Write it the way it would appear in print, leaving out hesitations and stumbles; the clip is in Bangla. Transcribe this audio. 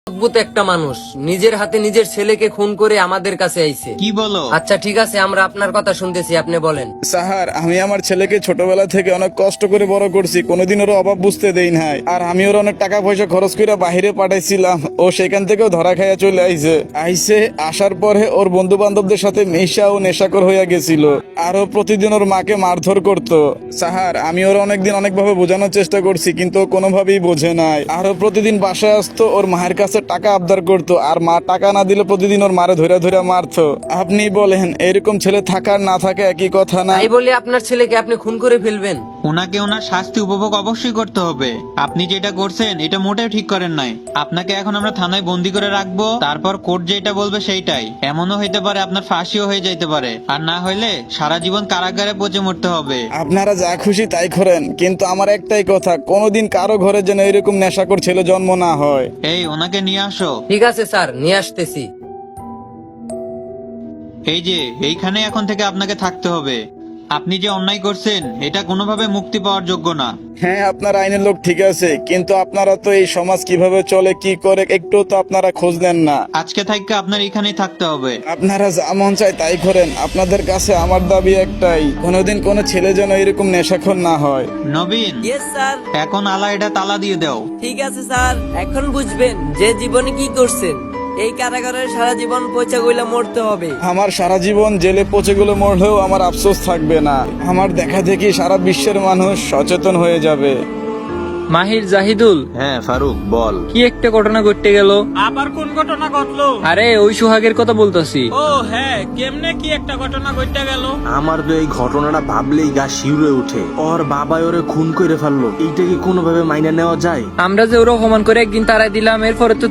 অদ্ভুত একটা মানুষ নিজের হাতে নিজের ছেলেকে খুন করে আমাদের কাছে আইছে। কি বলো? আচ্ছা ঠিক আছে, আমরা আপনার কথা শুনতেছি, আপনি বলেন। স্যার, আমি আমার ছেলেকে ছোটবেলা থেকে অনেক কষ্ট করে বড় করছি, কোনোদিন ওর অভাব বুঝতে দেই নাই। আর আমি ওর অনেক টাকা পয়সা খরচ করে বাহিরে পাঠাইছিলাম, ও সেখান থেকেও ধরা খাইয়া চলে আইছে আসার পরে ওর বন্ধু বান্ধবদের সাথে মেশা ও নেশাকর হইয়া গেছিল। আর ও প্রতিদিন ওর মাকে মারধর করতো। স্যার, আমি ওর অনেকদিন অনেকভাবে বোঝানোর চেষ্টা করছি, কিন্তু ও কোনোভাবেই বোঝে নাই। আর ও প্রতিদিন বাসায় আসতো, ওর মায়ের কাছে টাকা আবদার করতো, আর মা টাকা না দিলে প্রতিদিন ওর মারে ধরে ধরে মারতো। আপনি বলেন, এরকম ছেলে থাকার না থাকা একই কথা না? তাই বলে আপনার ছেলেকে আপনি খুন করে ফেলবেন? ওনাকে ওনার শাস্তি উপভোগ অবশ্যই করতে হবে। আপনি যেটা করছেন এটা মোটেও ঠিক করেন নাই। আপনাকে এখন আমরা থানায় বন্দি করে রাখবো, তারপর কোর্ট যেটা বলবে সেইটাই। এমনও হইতে পারে আপনার ফাঁসিও হয়ে যাইতে পারে, আর না হইলে সারা জীবন কারাগারে পচে মরতে হবে। আপনারা যা খুশি তাই করেন, কিন্তু আমার একটাই কথা, কোনোদিন কারো ঘরে যেন এরকম নেশাকর ছেলে জন্ম না হয়। এই ওনাকে নিয়ে আসো। ঠিক আছে স্যার, নিয়ে আসতেছি। এই যে এইখানে এখন থেকে আপনাকে থাকতে হবে। আপনি যে অন্যায় করছেন এটা কোনোভাবে মুক্তি পাওয়ার যোগ্য না। হ্যাঁ, আপনার আইনের লোক ঠিক আছে, কিন্তু আপনারা তো এই সমাজ কিভাবে চলে কি করে একটু তো আপনারা খোঁজ নেন না। আজকে থাকতে আপনার এখানেই থাকতে হবে। আপনারা যা মন চায় তাই করেন, আপনাদের কাছে আমার দাবি একটাই, কোনোদিন কোনো ছেলে যেন এরকম নেশাখোর না হয়। নবীন, ইয়েস স্যার। এখন আলা এটা তালা দিয়ে দাও। ঠিক আছে স্যার, এখন বুঝবেন যে জীবনে কি করছেন। এই কারাগারে সারা জীবন পয়সা গইলা মরতে হবে। আমার সারা জীবন জেলে পচেগুলো মরলেও আমার আফসোস থাকবে না। আমার দেখা দেখি সারা বিশ্বের মানুষ সচেতন হয়ে যাবে। মাহির, জাহিদুল, হ্যাঁ ফারুক, বল। কি একটা ঘটনা ঘটতে গেল। আবার কোন ঘটনা ঘটলো? আরে ওই সোহাগের কথা বলতাছি। ও হ্যাঁ, কেমনে কি একটা ঘটনা ঘটে গেল? আমার তো এই ঘটনাটা ভাবলেই গা শিউরে উঠে। ওর বাবাই ওরে খুন করে ফেললো, এইটা কি কোনোভাবে মাইনে নেওয়া যায়? আমরা যে ওরা অপমান করে একদিন তাড়াই দিলাম, এরপরে তো